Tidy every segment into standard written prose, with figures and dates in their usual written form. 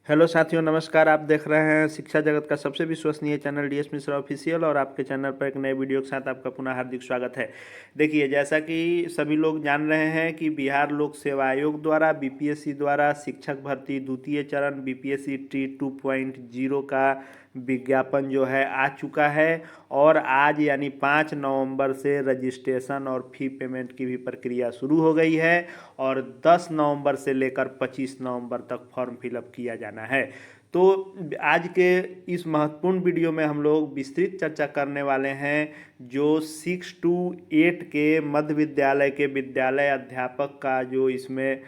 Hello साथियों, नमस्कार। आप देख रहे हैं शिक्षा जगत का सबसे विश्वसनीय चैनल डीएस मिश्रा ऑफिशियल, और आपके चैनल पर एक नए वीडियो के साथ आपका पुनः हार्दिक स्वागत है। देखिए, जैसा कि सभी लोग जान रहे हैं कि बिहार लोक सेवा आयोग द्वारा बीपीएससी द्वारा शिक्षक भर्ती द्वितीय चरण बीपीएससी टी 2.0 का विज्ञापन जो है आ चुका है, और आज यानी 5 नवंबर से रजिस्ट्रेशन और फी पेमेंट की भी प्रक्रिया शुरू हो गई है, और 10 नवंबर से लेकर 25 नवंबर तक फॉर्म फिलअप किया जाना है। तो आज के इस महत्वपूर्ण वीडियो में हम लोग विस्तृत चर्चा करने वाले हैं जो 6 to 8 के मध्य विद्यालय के विद्यालय अध्यापक का जो इसमें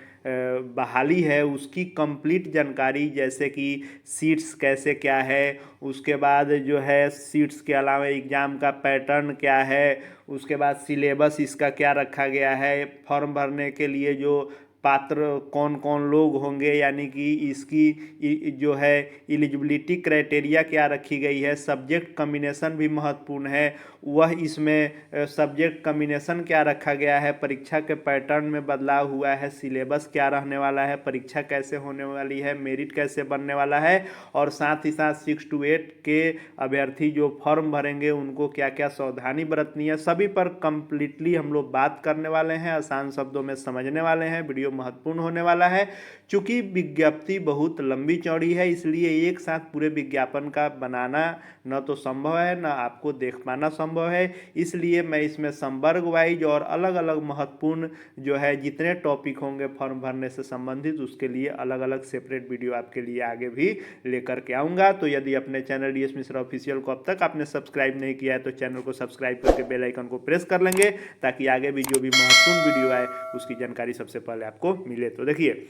बहाली है उसकी कंप्लीट जानकारी, जैसे कि सीट्स कैसे क्या है, उसके बाद जो है सीट्स के अलावा एग्ज़ाम का पैटर्न क्या है, उसके बाद सिलेबस इसका क्या रखा गया है, फॉर्म भरने के लिए जो पात्र कौन कौन लोग होंगे, यानी कि इसकी जो है एलिजिबिलिटी क्राइटेरिया क्या रखी गई है, सब्जेक्ट कम्बिनेशन भी महत्वपूर्ण है, वह इसमें सब्जेक्ट कम्बिनेशन क्या रखा गया है, परीक्षा के पैटर्न में बदलाव हुआ है, सिलेबस क्या रहने वाला है, परीक्षा कैसे होने वाली है, मेरिट कैसे बनने वाला है, और साथ ही साथ 6 to 8 के अभ्यर्थी जो फॉर्म भरेंगे उनको क्या क्या सावधानी बरतनी है, सभी पर कंप्लीटली हम लोग बात करने वाले हैं, आसान शब्दों में समझने वाले हैं। वीडियो महत्वपूर्ण होने वाला है। चूंकि विज्ञप्ति बहुत लंबी चौड़ी है, इसलिए एक साथ पूरे विज्ञापन का बनाना न तो संभव है, न आपको देख पाना संभव है। इसलिए मैं इसमें संवर्ग वाइज और अलग अलग महत्वपूर्ण जो है जितने टॉपिक होंगे फॉर्म भरने से संबंधित, उसके लिए अलग अलग सेपरेट वीडियो आपके लिए आगे भी लेकर के आऊँगा। तो यदि अपने चैनल डीएस मिश्रा ऑफिशियल को अब तक आपने सब्सक्राइब नहीं किया है तो चैनल को सब्सक्राइब करके बेल आइकन को प्रेस कर लेंगे, ताकि आगे भी जो भी महत्वपूर्ण वीडियो आए उसकी जानकारी सबसे पहले आपको मिले। तो देखिए,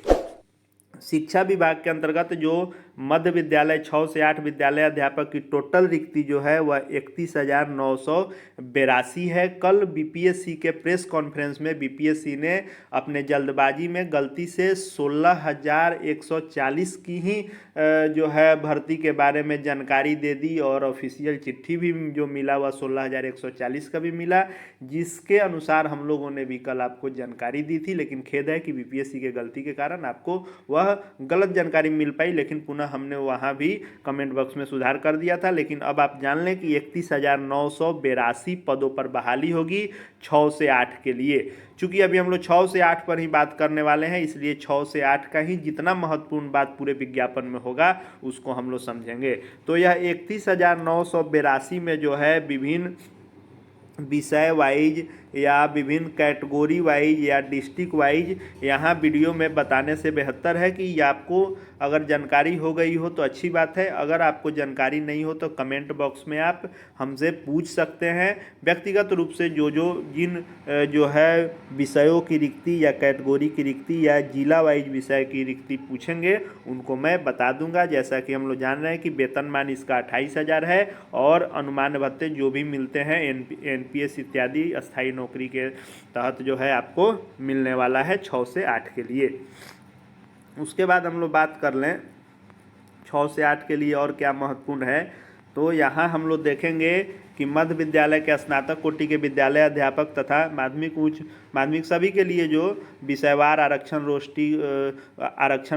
शिक्षा विभाग के अंतर्गत जो मध्य विद्यालय 6 से 8 विद्यालय अध्यापक की टोटल रिक्ति जो है वह 31,982 है। कल बीपीएससी के प्रेस कॉन्फ्रेंस में बीपीएससी ने अपने जल्दबाजी में गलती से 16,140 की ही जो है भर्ती के बारे में जानकारी दे दी, और ऑफिशियल चिट्ठी भी जो मिला वह 16,140 का भी मिला, जिसके अनुसार हम लोगों ने भी कल आपको जानकारी दी थी। लेकिन खेद है कि बीपीएससी के गलती के कारण आपको वह गलत जानकारी मिल पाई, लेकिन पुनः हमने वहाँ भी कमेंट बॉक्स में सुधार कर दिया था। लेकिन अब आप जान लें कि 31,982 पदों पर बहाली होगी 6 से 8 के लिए। चूंकि अभी हम लोग 6 से 8 पर ही बात करने वाले हैं, इसलिए 6 से 8 का ही जितना महत्वपूर्ण बात पूरे विज्ञापन में होगा उसको हम लोग समझेंगे। तो यह 31,982 में जो है विभिन्न विषय वाइज या विभिन्न कैटेगरी वाइज या डिस्ट्रिक्ट वाइज यहाँ वीडियो में बताने से बेहतर है कि आपको अगर जानकारी हो गई हो तो अच्छी बात है, अगर आपको जानकारी नहीं हो तो कमेंट बॉक्स में आप हमसे पूछ सकते हैं। व्यक्तिगत रूप से जो जिन जो है विषयों की रिक्ति या कैटेगरी की रिक्ति या जिला वाइज विषय की रिक्ति पूछेंगे उनको मैं बता दूंगा। जैसा कि हम लोग जान रहे हैं कि वेतनमान इसका 28,000 है, और अनुमान भत्ते जो भी मिलते हैं एनपीएस इत्यादि अस्थायी नौकरी के तहत जो है आपको मिलने वाला है 6 से 8 के लिए। उसके बाद हम लोग बात कर लें 6 से 8 के लिए और क्या महत्वपूर्ण है, तो यहाँ हम लोग देखेंगे कि मध्य विद्यालय के स्नातक कोटि के विद्यालय अध्यापक तथा माध्यमिक उच्च माध्यमिक सभी के लिए जो विषयवार आरक्षण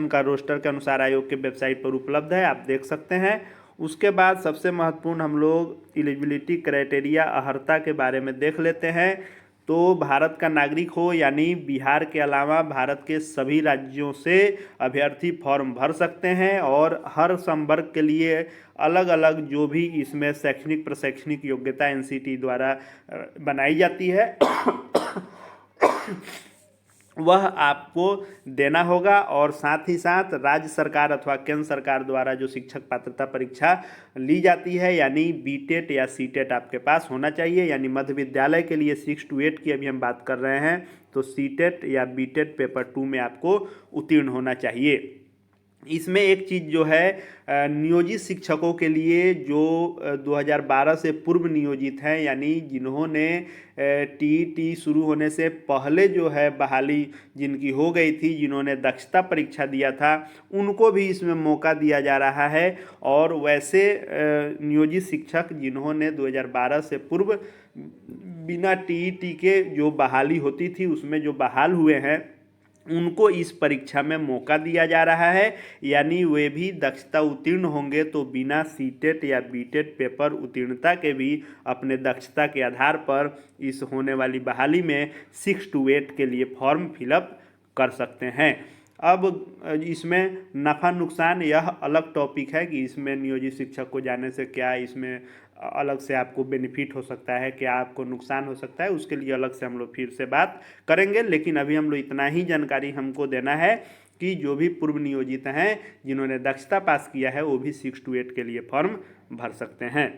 का रोस्टर के अनुसार आयोग के वेबसाइट पर उपलब्ध है, आप देख सकते हैं। उसके बाद सबसे महत्वपूर्ण हम लोग एलिजिबिलिटी क्राइटेरिया अर्हता के बारे में देख लेते हैं। तो भारत का नागरिक हो, यानी बिहार के अलावा भारत के सभी राज्यों से अभ्यर्थी फॉर्म भर सकते हैं, और हर संवर्ग के लिए अलग अलग जो भी इसमें शैक्षणिक प्रशैक्षणिक योग्यता एनसीटी द्वारा बनाई जाती है वह आपको देना होगा। और साथ ही साथ राज्य सरकार अथवा केंद्र सरकार द्वारा जो शिक्षक पात्रता परीक्षा ली जाती है, यानी बीटेट या सीटेट आपके पास होना चाहिए। यानी मध्य विद्यालय के लिए 6 to 8 की अभी हम बात कर रहे हैं, तो सीटेट या बीटेट पेपर 2 में आपको उत्तीर्ण होना चाहिए। इसमें एक चीज़ जो है नियोजित शिक्षकों के लिए जो 2012 से पूर्व नियोजित हैं, यानी जिन्होंने टीईटी शुरू होने से पहले जो है बहाली जिनकी हो गई थी, जिन्होंने दक्षता परीक्षा दिया था, उनको भी इसमें मौका दिया जा रहा है। और वैसे नियोजित शिक्षक जिन्होंने 2012 से पूर्व बिना टीईटी के जो बहाली होती थी उसमें जो बहाल हुए हैं, उनको इस परीक्षा में मौका दिया जा रहा है, यानी वे भी दक्षता उत्तीर्ण होंगे तो बिना सीटेट या बीटेट पेपर उत्तीर्णता के भी अपने दक्षता के आधार पर इस होने वाली बहाली में 6 to 8 के लिए फॉर्म फिलअप कर सकते हैं। अब इसमें नफ़ा नुकसान यह अलग टॉपिक है कि इसमें नियोजित शिक्षक को जाने से क्या इसमें अलग से आपको बेनिफिट हो सकता है, क्या आपको नुकसान हो सकता है, उसके लिए अलग से हम लोग फिर से बात करेंगे। लेकिन अभी हम लोग इतना ही जानकारी हमको देना है कि जो भी पूर्व नियोजित हैं जिन्होंने दक्षता पास किया है वो भी 6 to 8 के लिए फॉर्म भर सकते हैं।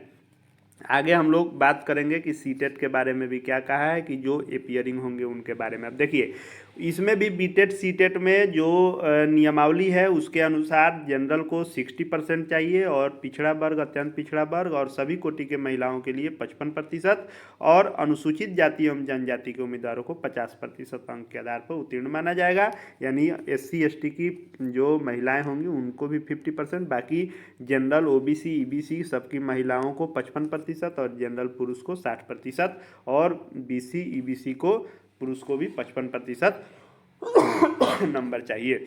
आगे हम लोग बात करेंगे कि सीटेट के बारे में भी क्या कहा है कि जो एपियरिंग होंगे उनके बारे में। अब देखिए इसमें भी बीटेट सीटेट में जो नियमावली है उसके अनुसार जनरल को 60% चाहिए और पिछड़ा वर्ग, अत्यंत पिछड़ा वर्ग और सभी कोटि के महिलाओं के लिए 55% और अनुसूचित जाति एवं जनजाति के उम्मीदवारों को 50% अंक के आधार पर उत्तीर्ण माना जाएगा। यानी SC ST की जो महिलाएं होंगी उनको भी 50%, बाकी जनरल OBC EBC सबकी महिलाओं को 55% और जनरल पुरुष को 60% और BC EBC को पुरुष को भी 55% नंबर चाहिए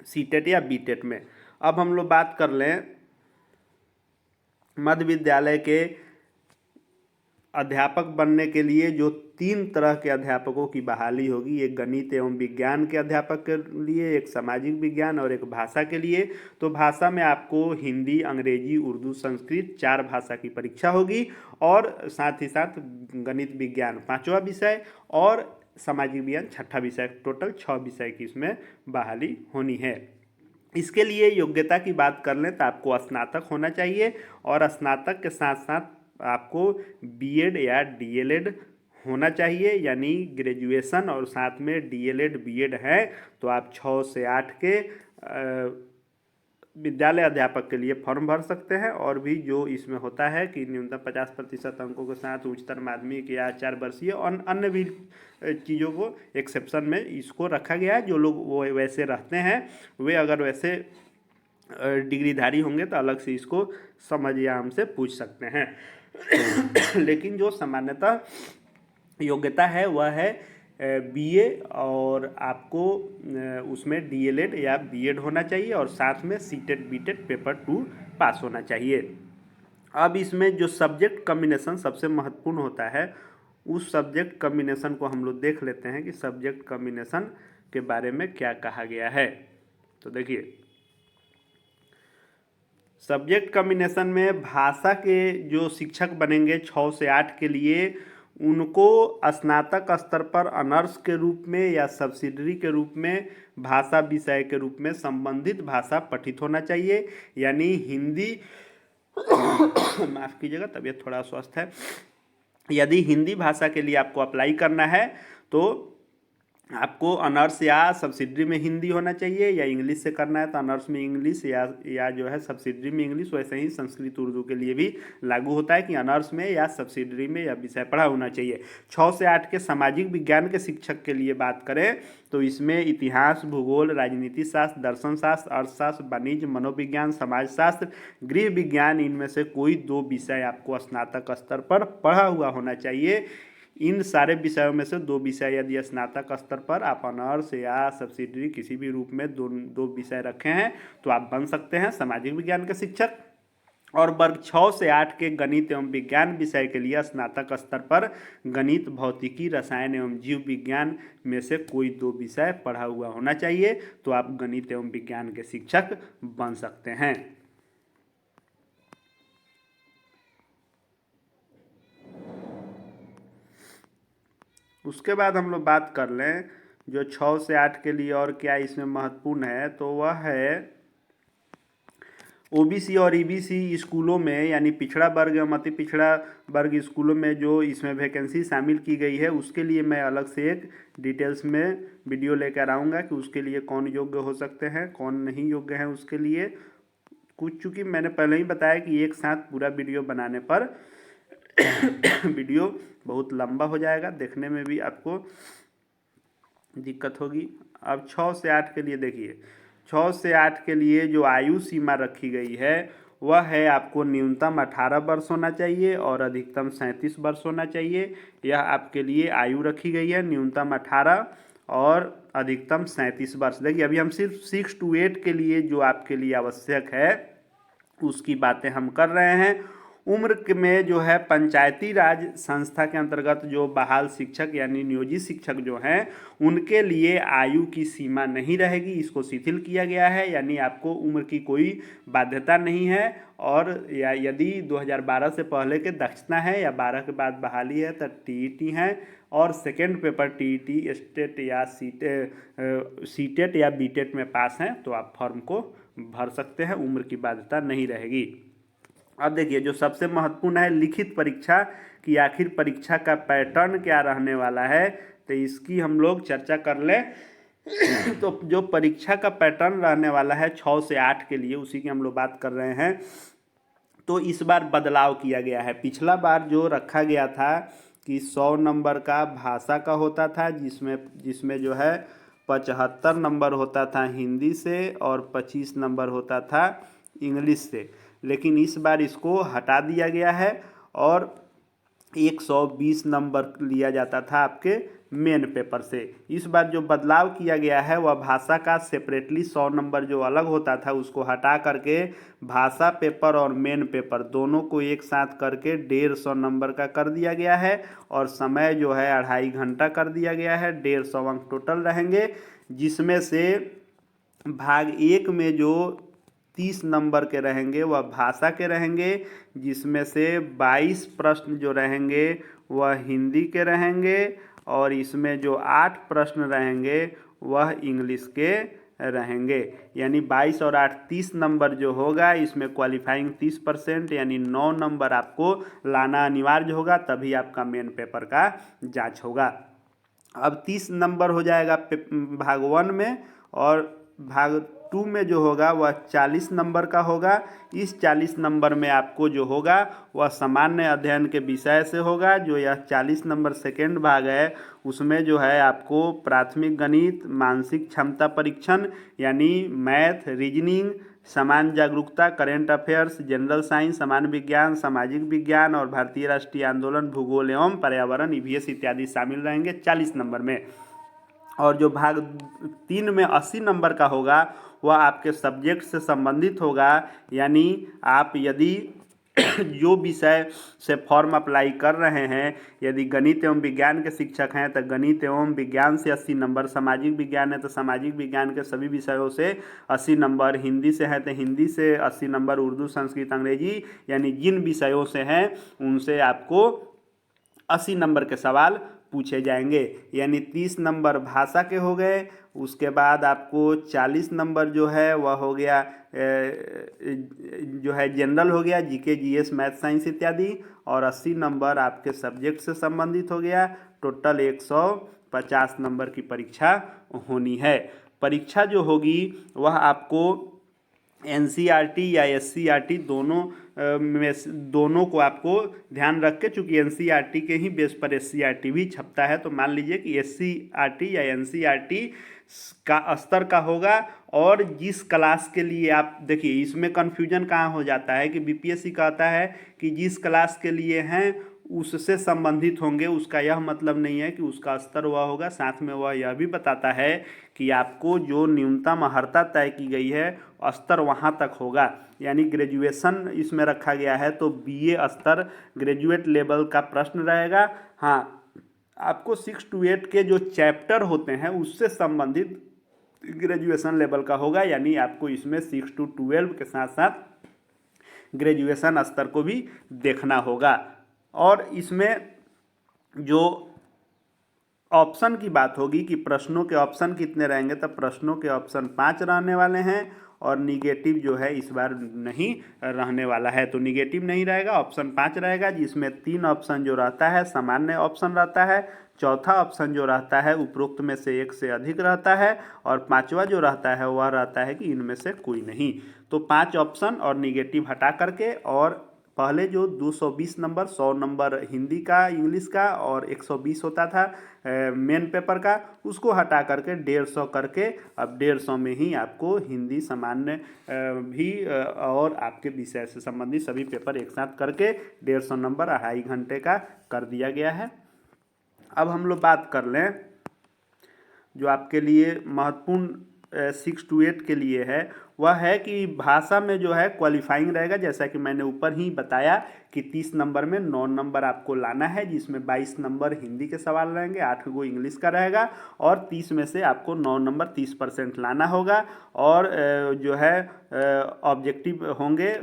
सीटेट या बीटेट में। अब हम लोग बात कर लें मध्य विद्यालय के अध्यापक बनने के लिए जो 3 तरह के अध्यापकों की बहाली होगी, एक गणित एवं विज्ञान के अध्यापक के लिए, एक सामाजिक विज्ञान और एक भाषा के लिए। तो भाषा में आपको हिंदी, अंग्रेजी, उर्दू, संस्कृत 4 भाषा की परीक्षा होगी और साथ ही साथ गणित विज्ञान 5वां विषय और सामाजिक विज्ञान 6ठा विषय, टोटल 6 विषय की इसमें बहाली होनी है। इसके लिए योग्यता की बात कर लें तो आपको स्नातक होना चाहिए और स्नातक के साथ साथ आपको BEd या DLEd होना चाहिए, यानी ग्रेजुएशन और साथ में DLEd BEd है तो आप 6 से 8 के विद्यालय अध्यापक के लिए फॉर्म भर सकते हैं। और भी जो इसमें होता है कि न्यूनतम 50% अंकों के साथ उच्चतर माध्यमिक या 4 वर्षीय और अन्य भी चीज़ों को एक्सेप्शन में इसको रखा गया है। जो लोग वो वैसे रहते हैं वे अगर वैसे डिग्रीधारी होंगे तो अलग से इसको समझ या हमसे पूछ सकते हैं। लेकिन जो सामान्यतः योग्यता है वह है BA और आपको उसमें DLEd या BEd होना चाहिए और साथ में सीटेट बीटेट पेपर 2 पास होना चाहिए। अब इसमें जो सब्जेक्ट कम्बिनेशन सबसे महत्वपूर्ण होता है उस सब्जेक्ट कम्बिनेशन को हम लोग देख लेते हैं कि सब्जेक्ट कम्बिनेशन के बारे में क्या कहा गया है। तो देखिए सब्जेक्ट कम्बिनेशन में भाषा के जो शिक्षक बनेंगे 6 से 8 के लिए उनको स्नातक स्तर पर ऑनर्स के रूप में या सब्सिडरी के रूप में भाषा विषय के रूप में संबंधित भाषा पठित होना चाहिए। यानी हिंदी माफ़ कीजिएगा तबीयत थोड़ा स्वस्थ है। यदि हिंदी भाषा के लिए आपको अप्लाई करना है तो आपको ऑनर्स या सब्सिडरी में हिंदी होना चाहिए, या इंग्लिश से करना है तो ऑनर्स में इंग्लिश या जो है सब्सिडरी में इंग्लिश। वैसे ही संस्कृत उर्दू के लिए भी लागू होता है कि ऑनर्स में या सब्सिडरी में यह विषय पढ़ा होना चाहिए। 6 से 8 के सामाजिक विज्ञान के शिक्षक के लिए बात करें तो इसमें इतिहास, भूगोल, राजनीति शास्त्र, दर्शन शास्त्र, अर्थशास्त्र, वाणिज्य, मनोविज्ञान, समाजशास्त्र, गृह विज्ञान, इनमें से कोई 2 विषय आपको स्नातक स्तर पर पढ़ा हुआ होना चाहिए। इन सारे विषयों में से 2 विषय यदि स्नातक स्तर पर आप ऑनर्स या सब्सिडरी किसी भी रूप में दो विषय रखे हैं तो आप बन सकते हैं सामाजिक विज्ञान के शिक्षक। और वर्ग 6 से 8 के गणित एवं विज्ञान विषय के लिए स्नातक स्तर पर गणित, भौतिकी, रसायन एवं जीव विज्ञान में से कोई 2 विषय पढ़ा हुआ होना चाहिए तो आप गणित एवं विज्ञान के शिक्षक बन सकते हैं। उसके बाद हम लोग बात कर लें जो 6 से 8 के लिए और क्या इसमें महत्वपूर्ण है तो वह है OBC और EBC स्कूलों में, यानी पिछड़ा वर्ग एवं अति पिछड़ा वर्ग स्कूलों में जो इसमें वैकेंसी शामिल की गई है उसके लिए मैं अलग से एक डिटेल्स में वीडियो लेकर आऊँगा कि उसके लिए कौन योग्य हो सकते हैं कौन नहीं योग्य हैं। उसके लिए कुछ चूँकि मैंने पहले ही बताया कि एक साथ पूरा वीडियो बनाने पर वीडियो बहुत लंबा हो जाएगा, देखने में भी आपको दिक्कत होगी। अब 6 से 8 के लिए देखिए 6 से 8 के लिए जो आयु सीमा रखी गई है वह है आपको न्यूनतम 18 वर्ष होना चाहिए और अधिकतम 37 वर्ष होना चाहिए। यह आपके लिए आयु रखी गई है, न्यूनतम 18 और अधिकतम 37 वर्ष। देखिए अभी हम सिर्फ 6 to 8 के लिए जो आपके लिए आवश्यक है उसकी बातें हम कर रहे हैं। उम्र में जो है पंचायती राज संस्था के अंतर्गत जो बहाल शिक्षक यानी नियोजित शिक्षक जो हैं उनके लिए आयु की सीमा नहीं रहेगी, इसको शिथिल किया गया है, यानी आपको उम्र की कोई बाध्यता नहीं है। और या यदि 2012 से पहले के दक्षता है या 12 के बाद बहाली है तो टीईटी है, और सेकेंड पेपर टीईटी स्टेट या सीटेट या बीटेट में पास हैं तो आप फॉर्म को भर सकते हैं, उम्र की बाध्यता नहीं रहेगी। अब देखिए जो सबसे महत्वपूर्ण है लिखित परीक्षा की, आखिर परीक्षा का पैटर्न क्या रहने वाला है तो इसकी हम लोग चर्चा कर लें। तो जो परीक्षा का पैटर्न रहने वाला है 6 से 8 के लिए, उसी की हम लोग बात कर रहे हैं। तो इस बार बदलाव किया गया है। पिछला बार जो रखा गया था कि 100 नंबर का भाषा का होता था, जिसमें जो है 75 नंबर होता था हिंदी से और 25 नंबर होता था इंग्लिश से, लेकिन इस बार इसको हटा दिया गया है और 120 नंबर लिया जाता था आपके मेन पेपर से। इस बार जो बदलाव किया गया है वह भाषा का सेपरेटली 100 नंबर जो अलग होता था उसको हटा करके भाषा पेपर और मेन पेपर दोनों को एक साथ करके 150 नंबर का कर दिया गया है, और समय जो है 2.5 घंटा कर दिया गया है। 150 अंक टोटल रहेंगे, जिसमें से भाग 1 में जो 30 नंबर के रहेंगे वह भाषा के रहेंगे, जिसमें से 22 प्रश्न जो रहेंगे वह हिंदी के रहेंगे, और इसमें जो 8 प्रश्न रहेंगे वह इंग्लिश के रहेंगे। यानी 22 और 8 30 नंबर जो होगा, इसमें क्वालिफाइंग 30% यानी 9 नंबर आपको लाना अनिवार्य होगा, तभी आपका मेन पेपर का जांच होगा। अब 30 नंबर हो जाएगा भाग 1 में, और भाग 2 में जो होगा वह 40 नंबर का होगा। इस 40 नंबर में आपको जो होगा वह सामान्य अध्ययन के विषय से होगा। जो यह 40 नंबर सेकेंड भाग है उसमें जो है आपको प्राथमिक गणित, मानसिक क्षमता परीक्षण यानी मैथ, रीजनिंग, सामान्य जागरूकता, करेंट अफेयर्स, जनरल साइंस, सामान्य विज्ञान, सामाजिक विज्ञान और भारतीय राष्ट्रीय आंदोलन, भूगोल एवं पर्यावरण, ईवीएस इत्यादि शामिल रहेंगे 40 नंबर में। और जो भाग 3 में 80 नंबर का होगा वह आपके सब्जेक्ट से संबंधित होगा, यानी आप यदि जो विषय से फॉर्म अप्लाई कर रहे हैं, यदि गणित एवं विज्ञान के शिक्षक हैं तो गणित एवं विज्ञान से 80 नंबर, सामाजिक विज्ञान है तो सामाजिक विज्ञान के सभी विषयों से 80 नंबर, हिंदी से है तो हिंदी से 80 नंबर, उर्दू, संस्कृत, अंग्रेजी यानी जिन विषयों से हैं उनसे आपको 80 नंबर के सवाल पूछे जाएंगे। यानी 30 नंबर भाषा के हो गए, उसके बाद आपको 40 नंबर जो है वह हो गया जो है जनरल हो गया, जीके, जीएस, मैथ, साइंस इत्यादि, और 80 नंबर आपके सब्जेक्ट से संबंधित हो गया। टोटल 150 नंबर की परीक्षा होनी है। परीक्षा जो होगी वह आपको एनसीईआरटी या एससीईआरटी दोनों को आपको ध्यान रख के, चूंकि एनसीईआरटी के ही बेस पर एससीईआरटी भी छपता है, तो मान लीजिए कि एससीईआरटी या एनसीईआरटी का स्तर का होगा। और जिस क्लास के लिए आप देखिए, इसमें कन्फ्यूजन कहाँ हो जाता है कि बीपीएससी कहता है कि जिस क्लास के लिए हैं उससे संबंधित होंगे, उसका यह मतलब नहीं है कि उसका स्तर वह होगा। साथ में वह यह भी बताता है कि आपको जो न्यूनतम अर्हता तय की गई है स्तर वहाँ तक होगा, यानी ग्रेजुएशन इसमें रखा गया है तो बीए स्तर ग्रेजुएट लेवल का प्रश्न रहेगा। हाँ, आपको 6 to 8 के जो चैप्टर होते हैं उससे संबंधित ग्रेजुएशन लेवल का होगा, यानी आपको इसमें 6 to 12 के साथ साथ ग्रेजुएशन स्तर को भी देखना होगा। और इसमें जो ऑप्शन की बात होगी कि प्रश्नों के ऑप्शन कितने रहेंगे, तो प्रश्नों के ऑप्शन 5 रहने वाले हैं, और निगेटिव जो है इस बार नहीं रहने वाला है। तो निगेटिव नहीं रहेगा, ऑप्शन 5 रहेगा, जिसमें 3 ऑप्शन जो रहता है सामान्य ऑप्शन रहता है, चौथा ऑप्शन जो रहता है उपरोक्त में से एक से अधिक रहता है, और पांचवा जो रहता है वह रहता है कि इनमें से कोई नहीं। तो 5 ऑप्शन और निगेटिव हटा करके, और पहले जो 220 नंबर, 100 नंबर हिंदी का, इंग्लिश का, और 120 होता था मेन पेपर का, उसको हटा करके 150 करके अब 150 में ही आपको हिंदी, सामान्य भी और आपके विषय से संबंधित सभी पेपर एक साथ करके 150 नंबर 2.5 घंटे का कर दिया गया है। अब हम लोग बात कर लें जो आपके लिए महत्वपूर्ण 6 to 8 के लिए है वह है कि भाषा में जो है क्वालिफाइंग रहेगा। जैसा कि मैंने ऊपर ही बताया कि 30 नंबर में 9 नंबर आपको लाना है, जिसमें 22 नंबर हिंदी के सवाल रहेंगे, 8 गो इंग्लिश का रहेगा और 30 में से आपको 9 नंबर 30% लाना होगा। और जो है ऑब्जेक्टिव होंगे,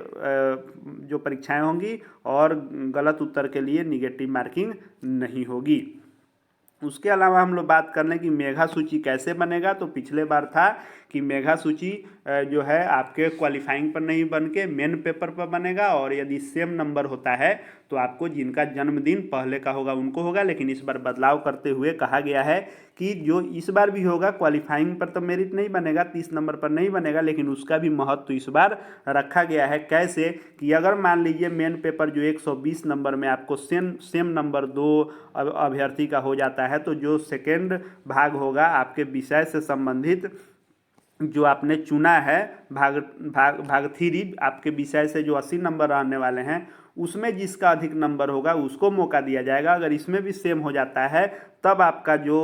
जो परीक्षाएं होंगी, और गलत उत्तर के लिए निगेटिव मार्किंग नहीं होगी। उसके अलावा हम लोग बात कर लें कि मेगा सूची कैसे बनेगा। तो पिछले बार था कि मेगा सूची जो है आपके क्वालिफाइंग पर नहीं बन के मेन पेपर पर बनेगा, और यदि सेम नंबर होता है तो आपको जिनका जन्मदिन पहले का होगा उनको होगा। लेकिन इस बार बदलाव करते हुए कहा गया है कि जो इस बार भी होगा क्वालिफाइंग पर तो मेरिट नहीं बनेगा, 30 नंबर पर नहीं बनेगा, लेकिन उसका भी महत्व इस बार रखा गया है। कैसे कि अगर मान लीजिए मेन पेपर जो 120 नंबर में आपको सेम नंबर 2 अभ्यर्थी का हो जाता है, तो जो सेकेंड भाग होगा आपके विषय से संबंधित जो आपने चुना है, भाग भाग भाग 3 आपके विषय से जो 80 नंबर आने वाले हैं, उसमें जिसका अधिक नंबर होगा उसको मौका दिया जाएगा। अगर इसमें भी सेम हो जाता है तब आपका जो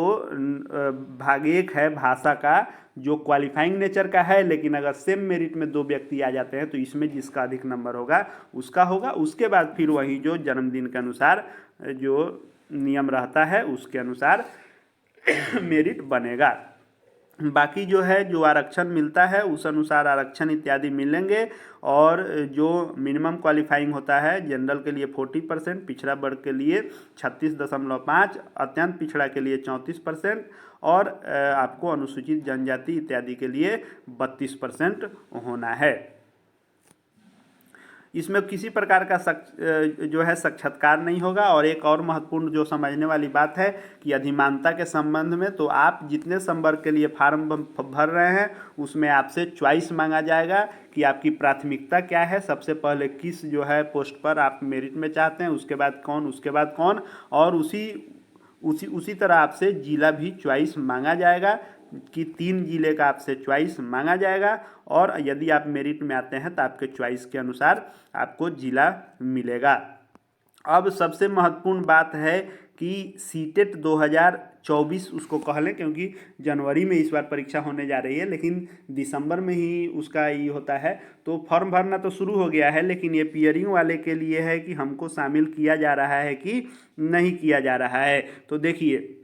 भाग 1 है भाषा का, जो क्वालिफाइंग नेचर का है, लेकिन अगर सेम मेरिट में 2 व्यक्ति आ जाते हैं तो इसमें जिसका अधिक नंबर होगा उसका होगा। उसके बाद फिर वही जो जन्मदिन के अनुसार जो नियम रहता है उसके अनुसार मेरिट बनेगा। बाकी जो है जो आरक्षण मिलता है उस अनुसार आरक्षण इत्यादि मिलेंगे। और जो मिनिमम क्वालिफाइंग होता है जनरल के लिए 40%, पिछड़ा वर्ग के लिए 36.5, अत्यंत पिछड़ा के लिए 34%, और आपको अनुसूचित जनजाति इत्यादि के लिए 32% होना है। इसमें किसी प्रकार का जो है साक्षात्कार नहीं होगा। और एक और महत्वपूर्ण जो समझने वाली बात है कि अधिमानता के संबंध में, तो आप जितने संवर्ग के लिए फार्म भर रहे हैं उसमें आपसे चॉइस मांगा जाएगा कि आपकी प्राथमिकता क्या है, सबसे पहले किस जो है पोस्ट पर आप मेरिट में चाहते हैं, उसके बाद कौन, उसके बाद कौन, और उसी तरह आपसे जिला भी चॉइस मांगा जाएगा कि 3 जिले का आपसे चॉइस मांगा जाएगा। और यदि आप मेरिट में आते हैं तो आपके चॉइस के अनुसार आपको जिला मिलेगा। अब सबसे महत्वपूर्ण बात है कि सीटेट 2024 उसको कह लें, क्योंकि जनवरी में इस बार परीक्षा होने जा रही है लेकिन दिसंबर में ही उसका ये होता है। तो फॉर्म भरना तो शुरू हो गया है, लेकिन ये पियरिंग वाले के लिए है कि हमको शामिल किया जा रहा है कि नहीं किया जा रहा है। तो देखिए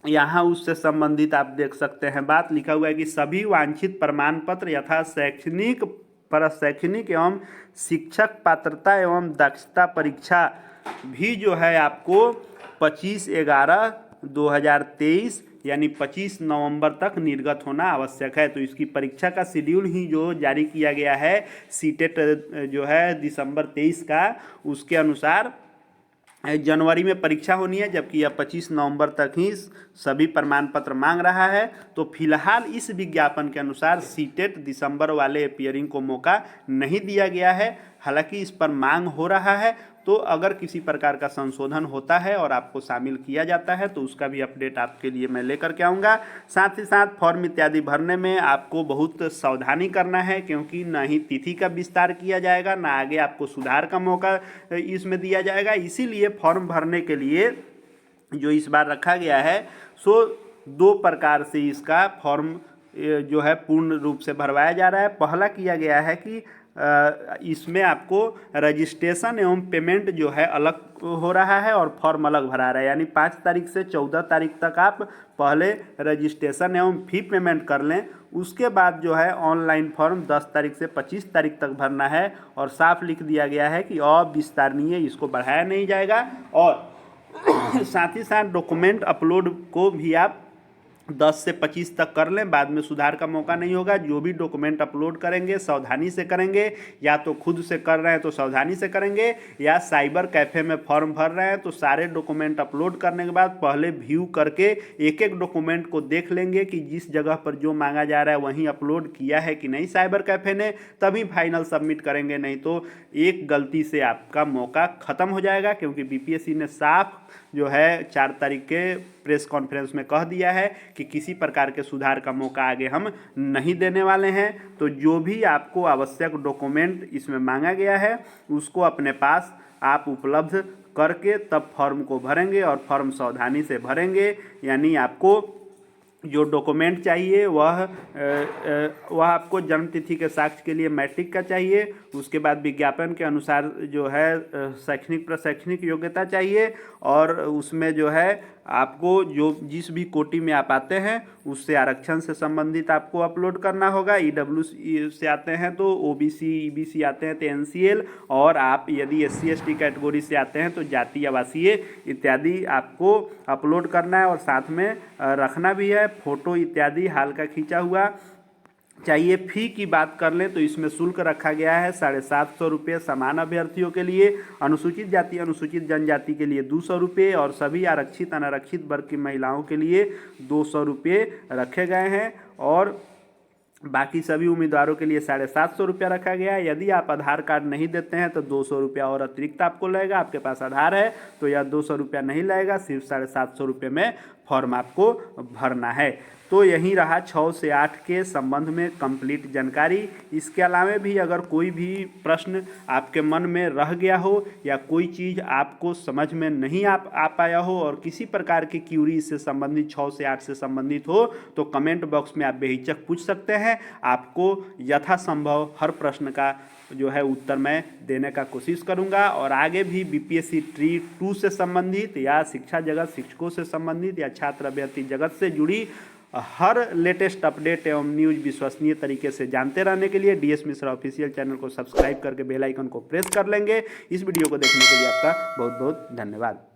यहाँ उससे संबंधित आप देख सकते हैं, बात लिखा हुआ है कि सभी वांछित प्रमाण पत्र यथा शैक्षणिक एवं शिक्षक पात्रता एवं दक्षता परीक्षा भी जो है आपको 25/11/2023 यानी 25 नवंबर तक निर्गत होना आवश्यक है। तो इसकी परीक्षा का शेड्यूल ही जो जारी किया गया है सीटेट जो है दिसंबर 23 का, उसके अनुसार जनवरी में परीक्षा होनी है, जबकि यह 25 नवंबर तक ही सभी प्रमाण पत्र मांग रहा है। तो फिलहाल इस विज्ञापन के अनुसार सीटेट दिसंबर वाले अपियरिंग को मौका नहीं दिया गया है। हालांकि इस पर मांग हो रहा है, तो अगर किसी प्रकार का संशोधन होता है और आपको शामिल किया जाता है तो उसका भी अपडेट आपके लिए मैं लेकर के आऊँगा। साथ ही साथ फॉर्म इत्यादि भरने में आपको बहुत सावधानी करना है, क्योंकि ना ही तिथि का विस्तार किया जाएगा, ना आगे आपको सुधार का मौका इसमें दिया जाएगा। इसीलिए फॉर्म भरने के लिए जो इस बार रखा गया है सो 2 प्रकार से इसका फॉर्म जो है पूर्ण रूप से भरवाया जा रहा है। पहला किया गया है कि इसमें आपको रजिस्ट्रेशन एवं पेमेंट जो है अलग हो रहा है और फॉर्म अलग भरा रहा है, यानी 5 तारीख से 14 तारीख तक आप पहले रजिस्ट्रेशन एवं फी पेमेंट कर लें। उसके बाद जो है ऑनलाइन फॉर्म 10 तारीख से 25 तारीख तक भरना है। और साफ लिख दिया गया है कि अविस्तारणीय इसको बढ़ाया नहीं जाएगा। और साथ ही साथ डॉक्यूमेंट अपलोड को भी आप 10 से 25 तक कर लें, बाद में सुधार का मौका नहीं होगा। जो भी डॉक्यूमेंट अपलोड करेंगे सावधानी से करेंगे, या तो खुद से कर रहे हैं तो सावधानी से करेंगे, या साइबर कैफ़े में फॉर्म भर रहे हैं तो सारे डॉक्यूमेंट अपलोड करने के बाद पहले व्यू करके एक एक डॉक्यूमेंट को देख लेंगे कि जिस जगह पर जो मांगा जा रहा है वहीं अपलोड किया है कि नहीं साइबर कैफ़े ने, तभी फाइनल सबमिट करेंगे। नहीं तो एक गलती से आपका मौका ख़त्म हो जाएगा, क्योंकि बीपीएससी ने साफ जो है 4 तारीख के प्रेस कॉन्फ्रेंस में कह दिया है कि किसी प्रकार के सुधार का मौका आगे हम नहीं देने वाले हैं। तो जो भी आपको आवश्यक डॉक्यूमेंट इसमें मांगा गया है उसको अपने पास आप उपलब्ध करके तब फॉर्म को भरेंगे, और फॉर्म सावधानी से भरेंगे, यानी आपको जो डॉक्यूमेंट चाहिए वह आपको जन्म तिथि के साक्ष्य के लिए मैट्रिक का चाहिए। उसके बाद विज्ञापन के अनुसार जो है शैक्षणिक प्रशैक्षणिक योग्यता चाहिए, और उसमें जो है आपको जो जिस भी कोटि में आप आते हैं उससे आरक्षण से संबंधित आपको अपलोड करना होगा। ईडब्ल्यू से आते हैं तो ओबीसी, ईबीसी आते हैं तो एनसीएल, और आप यदि एससी एसटी कैटेगरी से आते हैं तो जाति आवासीय इत्यादि आपको अपलोड करना है, और साथ में रखना भी है फोटो इत्यादि हाल का खींचा हुआ चाहिए। फ़ी की बात कर लें तो इसमें शुल्क रखा गया है 750 रुपये समान अभ्यर्थियों के लिए, अनुसूचित जाति अनुसूचित जनजाति के लिए 200 रुपये, और सभी आरक्षित अनारक्षित वर्ग की महिलाओं के लिए 200 रुपये रखे गए हैं, और बाकी सभी उम्मीदवारों के लिए 750 रुपया रखा गया है। यदि आप आधार कार्ड नहीं देते हैं तो 200 रुपया और अतिरिक्त आपको लगेगा। आपके पास आधार है तो यह 200 रुपया नहीं लगेगा, सिर्फ 750 रुपये में फॉर्म आपको भरना है। तो यही रहा 6 से 8 के संबंध में कंप्लीट जानकारी। इसके अलावा भी अगर कोई भी प्रश्न आपके मन में रह गया हो या कोई चीज़ आपको समझ में नहीं आ पाया हो और किसी प्रकार की क्यूरी इससे संबंधित 6 से 8 से संबंधित हो तो कमेंट बॉक्स में आप बेहिचक पूछ सकते हैं। आपको यथासंभव हर प्रश्न का जो है उत्तर मैं देने का कोशिश करूंगा, और आगे भी बीपीएससी ट्री 2 से संबंधित या शिक्षा जगत शिक्षकों से संबंधित या छात्र अभ्यर्थी जगत से जुड़ी हर लेटेस्ट अपडेट एवं न्यूज़ विश्वसनीय तरीके से जानते रहने के लिए डीएस मिश्रा ऑफिशियल चैनल को सब्सक्राइब करके बेल आइकन को प्रेस कर लेंगे। इस वीडियो को देखने के लिए आपका बहुत बहुत धन्यवाद।